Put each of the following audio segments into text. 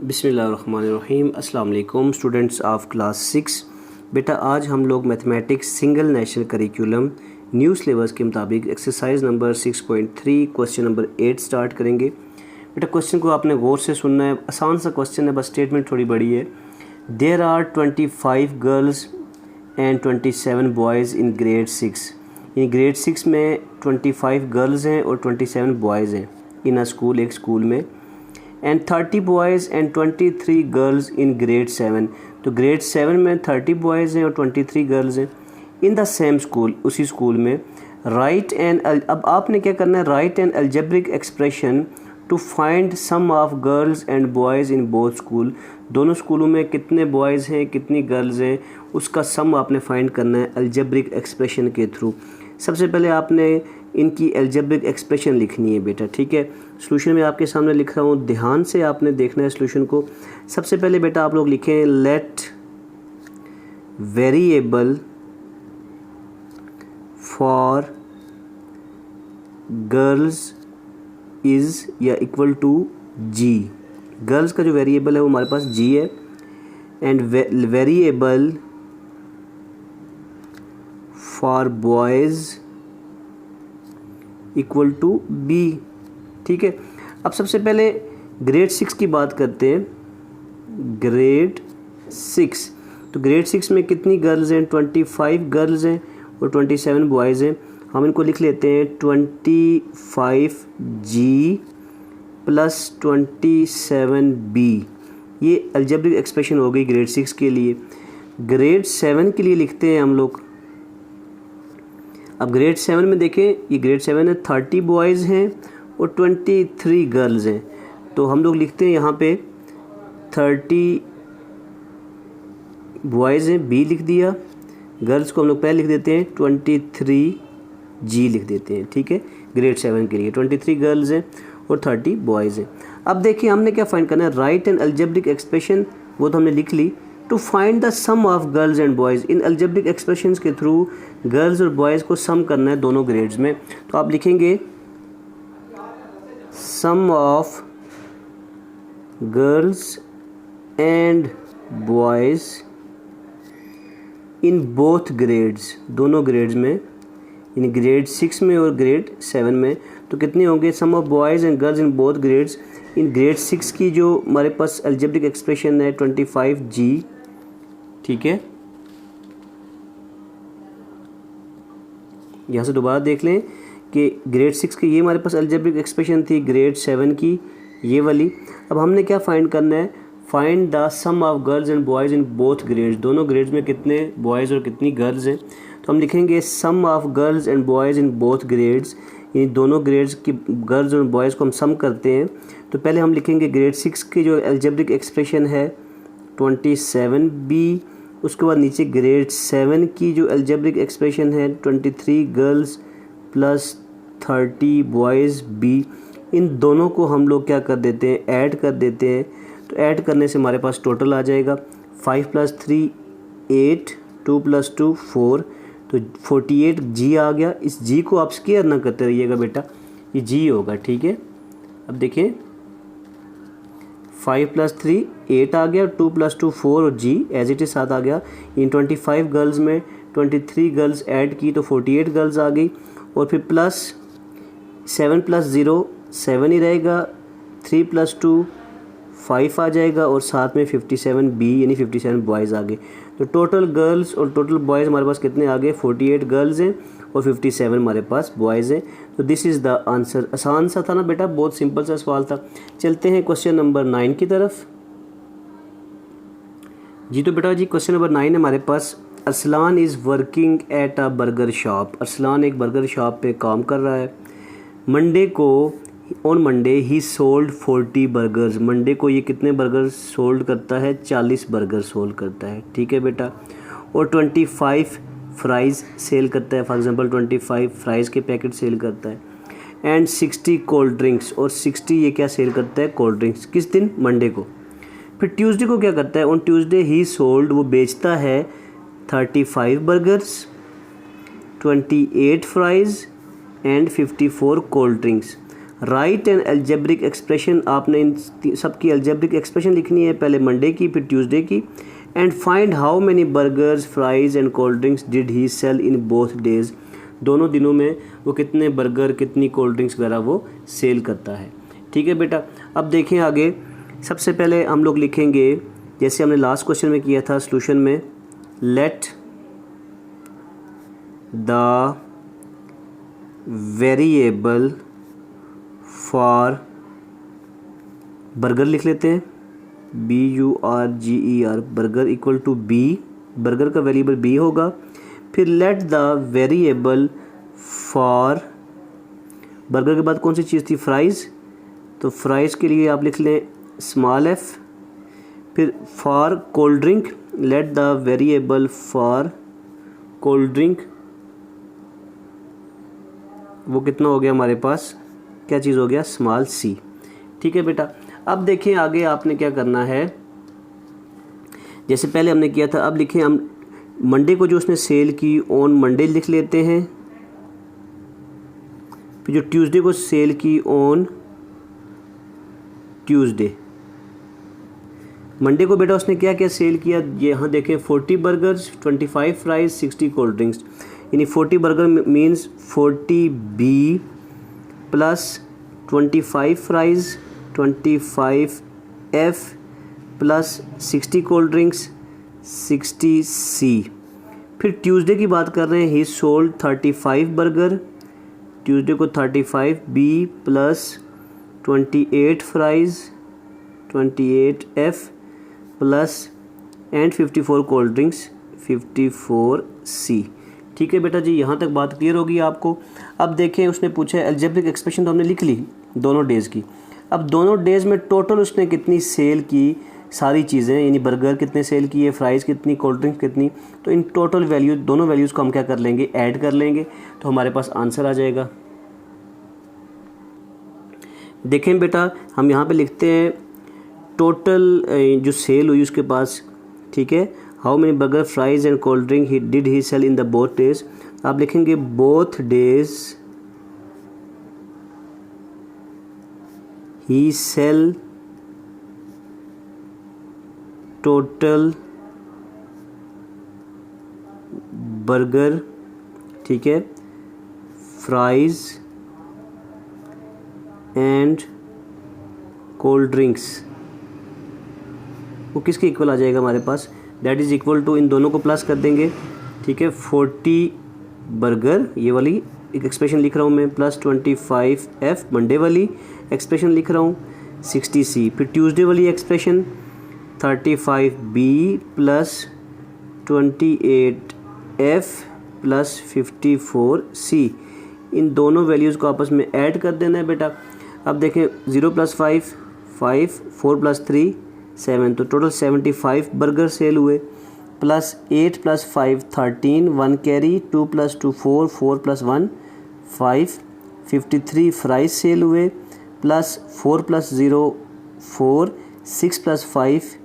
बिस्मिल्लाहिर्रहमानिर्रहीम। अस्सलाम वालेकुम स्टूडेंट्स ऑफ क्लास 6। बेटा आज हम लोग mathematics single national curriculum new syllabus के मुताबिक exercise number 6.3 question number 8 start करेंगे। बेटा क्वेश्चन को आपने गौर से सुनना है, आसान सा क्वेश्चन है, बस स्टेटमेंट थोड़ी बड़ी है। There are 25 girls and 27 boys in grade 6। In grade 6 में 25 गर्ल्स हैं और 27 बॉयज़ हैं इन अ स्कूल, एक स्कूल में। And 30 boys and 23 girls in grade 7। तो ग्रेड 7 में 30 बॉयज़ हैं और 23 गर्ल्स हैं इन द सेम स्कूल, उसी स्कूल में। राइट एंड, अब आपने क्या करना है, right and algebraic expression to find sum of girls and boys in both school. दोनों स्कूलों में कितने बॉयज़ हैं कितनी गर्ल्स हैं उसका सम आपने फाइंड करना है अलजेब्रिक एक्सप्रेशन के थ्रू। सबसे पहले आपने इनकी अलजेब्रिक एक्सप्रेशन लिखनी है बेटा, ठीक है। सॉल्यूशन में आपके सामने लिख रहा हूँ, ध्यान से आपने देखना है सॉल्यूशन को। सबसे पहले बेटा आप लोग लिखें let variable for girls is या इक्वल टू जी। गर्ल्स का जो वेरिएबल है वो हमारे पास जी है and variable for boys equal to B, ठीक है। अब सबसे पहले ग्रेड 6 की बात करते हैं। ग्रेड 6, तो ग्रेड 6 में कितनी गर्ल्स हैं, 25 गर्ल्स हैं और 27 बॉयज़ हैं। हम इनको लिख लेते हैं 25G प्लस 27B। ये अलजेब्रिक एक्सप्रेशन हो गई ग्रेड 6 के लिए। ग्रेड 7 के लिए लिखते हैं हम लोग। अब ग्रेड 7 में देखें, ये ग्रेड 7 है, 30 बॉयज़ हैं और 23 गर्ल्स हैं। तो हम लोग लिखते हैं यहाँ पे 30 बॉयज़ हैं, बी लिख दिया। गर्ल्स को हम लोग पहले लिख देते हैं 23G लिख देते हैं, ठीक है। ग्रेड 7 के लिए 23 गर्ल्स हैं और 30 बॉयज़ हैं। अब देखिए हमने क्या फाइंड करना है, राइट एंड अलजेब्रिक एक्सप्रेशन, वो तो हमने लिख ली। To find the sum of girls and boys, in algebraic expressions के थ्रू गर्ल्स और बॉयज़ को सम करना है दोनों ग्रेड्स में। तो आप लिखेंगे sum of girls and boys in both grades, दोनों ग्रेड्स में, इन ग्रेड 6 में और ग्रेड 7 में। तो कितने होंगे, sum of boys and girls in both grades. In grade 6 की जो हमारे पास अलजेब्रिक एक्सप्रेशन है 25G, ठीक है। यहाँ से दोबारा देख लें कि ग्रेड 6 की ये हमारे पास अलजेब्रिक एक्सप्रेशन थी, ग्रेड 7 की ये वाली। अब हमने क्या फाइंड करना है, find the sum of girls and boys in both grades, दोनों ग्रेड्स में कितने बॉयज़ और कितनी गर्ल्स हैं। तो हम लिखेंगे sum of girls and boys in both grades, इन दोनों ग्रेड्स की गर्ल्स और बॉयज़ को हम सम करते हैं। तो पहले हम लिखेंगे ग्रेड 6 की जो अलजेब्रिक एक्सप्रेशन है 27B, उसके बाद नीचे ग्रेड 7 की जो अलजेब्रिक एक्सप्रेशन है 23 गर्ल्स प्लस 30 बॉयज़ B। इन दोनों को हम लोग क्या कर देते हैं, ऐड कर देते हैं। तो ऐड करने से हमारे पास टोटल आ जाएगा 5 + 3 8, 2 + 2 4, तो 48G आ गया। इस G को आप स्क्वायर ना करते रहिएगा बेटा, ये G होगा, ठीक है। अब देखें 5 + 3 8 आ गया, 2 + 2 4 और G एज इट इज साथ आ गया। इन 25 गर्ल्स में 23 गर्ल्स ऐड की तो 48 गर्ल्स आ गई, और फिर प्लस 7 + 0 7 ही रहेगा, 3 + 2 5 आ जाएगा और साथ में 57B यानी 57 बॉयज़ आ गए। तो टोटल गर्ल्स और टोटल बॉयज़ हमारे पास कितने आ गए, 48 गर्ल्स हैं और 57 हमारे पास बॉयज़ हैं। तो दिस इज़ द आंसर। आसान सा था ना बेटा, बहुत सिंपल सा सवाल था। चलते हैं क्वेश्चन नंबर 9 की तरफ। जी तो बेटा जी क्वेश्चन नंबर 9 है हमारे पास। Arsalan is working at a burger shop. अरसलान एक बर्गर शॉप पे काम कर रहा है। मंडे को, on Monday he sold 40 burgers. Monday को ये कितने बर्गर सोल्ड करता है, 40 बर्गर सोल्ड करता है, ठीक है बेटा। और 25 फ्राइज़ सेल करता है, फॉर एग्जांपल 25 फ्राइज़ के पैकेट सेल करता है। एंड 60 कोल्ड ड्रिंक्स, और 60 ये क्या सेल करता है, कोल्ड ड्रिंक्स। किस दिन, मंडे को। फिर ट्यूसडे को क्या करता है, ऑन ट्यूसडे ही सोल्ड, वो बेचता है 35 burgers, 28 fries and 54 cold drinks. Right an algebraic expression, आपने इन सब की एल्जेब्रिक एक्सप्रेशन लिखनी है, पहले मंडे की फिर ट्यूसडे की। And find how many burgers fries and cold drinks did he sell in both days, दोनों दिनों में वो कितने बर्गर कितनी कोल्ड ड्रिंक्स वगैरह वो सेल करता है। ठीक है बेटा, अब देखें आगे। सबसे पहले हम लोग लिखेंगे जैसे हमने लास्ट क्वेश्चन में किया था सॉल्यूशन में, let the variable for burger लिख लेते हैं, BURGER, burger equal to B, burger का वेरिएबल B होगा। फिर let the variable for burger के बाद कौन सी चीज़ थी, फ्राइज़, तो फ्राइज़ के लिए आप लिख लें स्मॉल f। फिर for cold drink, late the variable for cold drink, वो कितना हो गया हमारे पास, क्या चीज़ हो गया, स्मॉल c। ठीक है बेटा, अब देखें आगे आपने क्या करना है, जैसे पहले हमने किया था, अब लिखें हम मंडे को जो उसने सेल की ऑन मंडे लिख लेते हैं, फिर जो ट्यूसडे को सेल की ऑन ट्यूसडे। मंडे को बेटा उसने क्या क्या सेल किया, ये यहाँ देखें 40 बर्गर्स, 25 फ्राइज, 60 कोल्ड ड्रिंक्स, यानी 40 burger means 40B plus 25 fries 25F plus 60 cold drinks 60C। फिर ट्यूसडे की बात कर रहे हैं, ही सोल्ड 35 बर्गर, ट्यूसडे को 35B plus 28 fries 28F plus and 54 cold drinks 54C। ठीक है बेटा जी, यहाँ तक बात क्लियर होगी आपको। अब देखें उसने पूछा है एल्जेब्रिक एक्सप्रेशन तो हमने लिख ली दोनों डेज़ की। अब दोनों डेज़ में टोटल उसने कितनी सेल की सारी चीज़ें, यानी बर्गर कितने सेल किए, फ्राइज़ कितनी, कोल्ड ड्रिंक्स कितनी, तो इन टोटल वैल्यू दोनों वैल्यूज़ को हम क्या कर लेंगे, ऐड कर लेंगे, तो हमारे पास आंसर आ जाएगा। देखें बेटा हम यहाँ पे लिखते हैं टोटल जो सेल हुई उसके पास, ठीक है, how many burger fries and cold drink he did he sell in the both days. आप लिखेंगे both days he sell total burger, ठीक है, फ्राइज एंड कोल्ड ड्रिंक्स, वो किसके इक्वल आ जाएगा हमारे पास, दैट इज़ इक्वल टू, इन दोनों को प्लस कर देंगे, ठीक है, 40 बर्गर, ये वाली एक एक्सप्रेशन लिख रहा हूँ मैं, प्लस 25F मंडे वाली एक्सप्रेशन लिख रहा हूँ, 60C। फिर ट्यूसडे वाली expression 35B plus 28F plus 54C। इन दोनों वैल्यूज़ को आपस में ऐड कर देना है बेटा। अब देखें 0 + 5 5, 4 + 3 7, तो टोटल 75 बर्गर सेल हुए, प्लस 8 + 5 13, 1 कैरी, 2 + 2 4, 4 + 1 5, 53 फ्राइज सेल हुए, प्लस 4 + 0 4, 6 + 5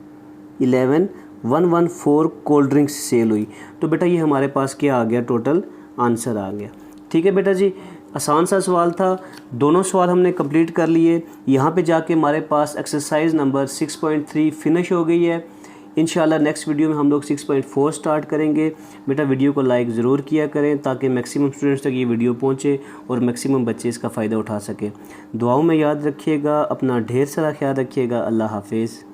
11, 114 कोल्ड ड्रिंक्स सेल हुई। तो बेटा ये हमारे पास क्या आ गया, टोटल आंसर आ गया। ठीक है बेटा जी, आसान सा सवाल था, दोनों सवाल हमने कंप्लीट कर लिए। यहाँ पे जाके हमारे पास एक्सरसाइज नंबर 6.3 फिनिश हो गई है। इंशाल्लाह नेक्स्ट वीडियो में हम लोग 6.4 स्टार्ट करेंगे। बेटा वीडियो को लाइक ज़रूर किया करें ताकि मैक्सिमम स्टूडेंट्स तक ये वीडियो पहुँचे और मैक्सिमम बच्चे इसका फ़ायदा उठा सकें। दुआओं में याद रखिएगा, अपना ढेर सारा ख्याल रखिएगा। अल्लाह हाफिज़।